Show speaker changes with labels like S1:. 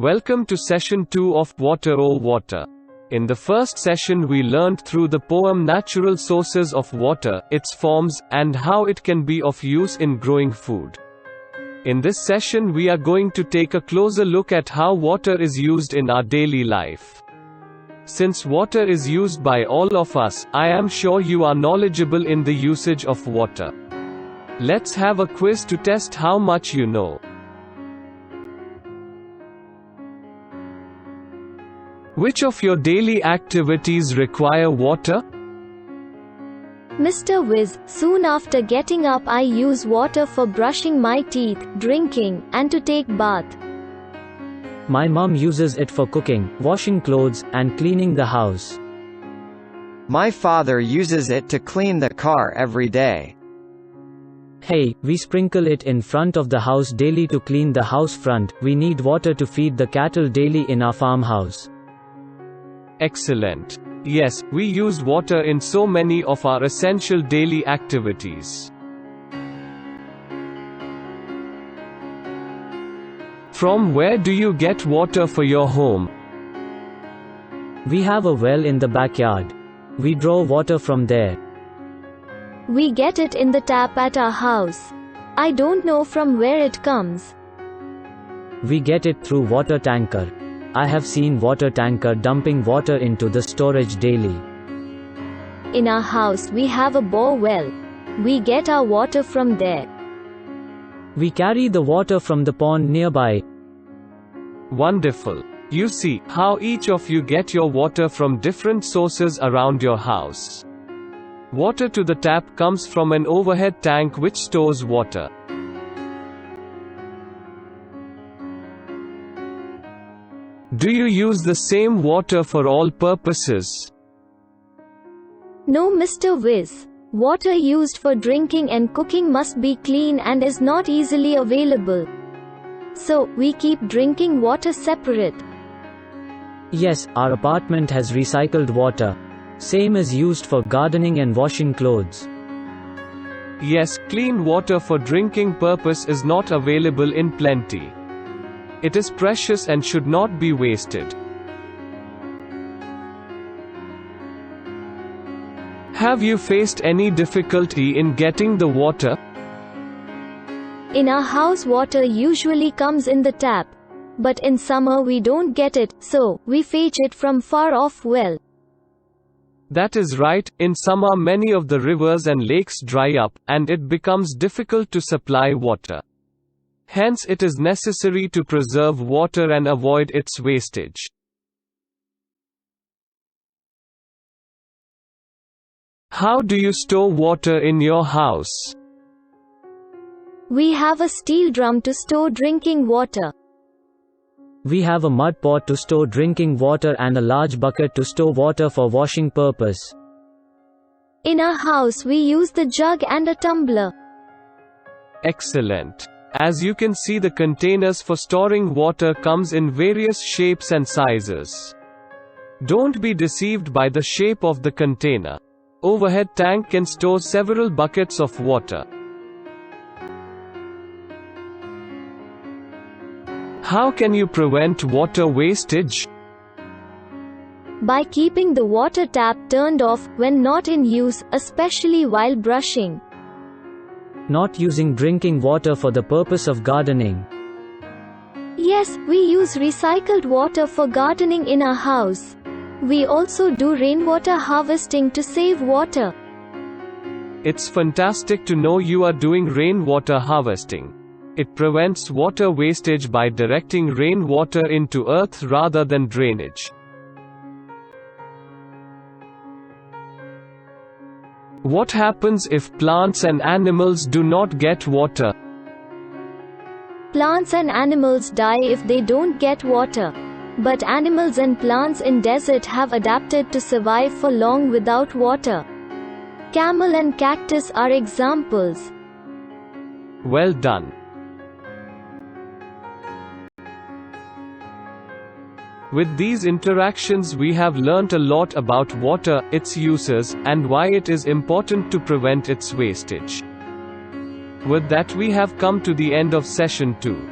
S1: Welcome to session 2 of Water Oh Water. In the first session we learned through the poem natural sources of water, its forms, and how it can be of use in growing food. In this session we are going to take a closer look at how water is used in our daily life. Since water is used by all of us, I am sure you are knowledgeable in the usage of water. Let's have a quiz to test how much you know. Which of your daily activities require water?
S2: Mr. Wiz, soon after getting up I use water for brushing my teeth, drinking, and to take bath.
S3: My mom uses it for cooking, washing clothes, and cleaning the house.
S4: My father uses it to clean the car every day.
S3: Hey, we sprinkle it in front of the house daily to clean the house front. We need water to feed the cattle daily in our farmhouse.
S1: Excellent. Yes, we use water in so many of our essential daily activities. From where do you get water for your home?
S3: We have a well in the backyard. We draw water from there.
S2: We get it in the tap at our house. I don't know from where it comes.
S3: We get it through water tanker. I have seen water tanker dumping water into the storage daily.
S2: In our house we have a bore well. We get our water from there.
S3: We carry the water from the pond nearby.
S1: Wonderful. You see how each of you get your water from different sources around your house. Water to the tap comes from an overhead tank which stores water. Do you use the same water for all purposes?
S2: No, Mr. Wiz. Water used for drinking and cooking must be clean and is not easily available. So, we keep drinking water separate.
S3: Yes, our apartment has recycled water. Same is used for gardening and washing clothes.
S1: Yes, clean water for drinking purpose is not available in plenty. It is precious and should not be wasted. Have you faced any difficulty in getting the water?
S2: In our house water usually comes in the tap. But in summer we don't get it, so we fetch it from far off well.
S1: That is right, in summer many of the rivers and lakes dry up, and it becomes difficult to supply water. Hence it is necessary to preserve water and avoid its wastage. How do you store water in your house?
S2: We have a steel drum to store drinking water.
S3: We have a mud pot to store drinking water and a large bucket to store water for washing purpose.
S2: In our house we use the jug and a tumbler.
S1: Excellent. As you can see, the containers for storing water comes in various shapes and sizes. Don't be deceived by the shape of the container. Overhead tank can store several buckets of water. How can you prevent water wastage?
S2: By keeping the water tap turned off when not in use, especially while brushing.
S3: Not using drinking water for the purpose of gardening.
S2: Yes, we use recycled water for gardening in our house. We also do rainwater harvesting to save water.
S1: It's fantastic to know you are doing rainwater harvesting. It prevents water wastage by directing rainwater into earth rather than drainage. What happens if plants and animals do not get water?
S2: Plants and animals die if they don't get water. But animals and plants in desert have adapted to survive for long without water. Camel and cactus are examples.
S1: Well done. With these interactions we have learnt a lot about water, its uses, and why it is important to prevent its wastage. With that we have come to the end of session 2.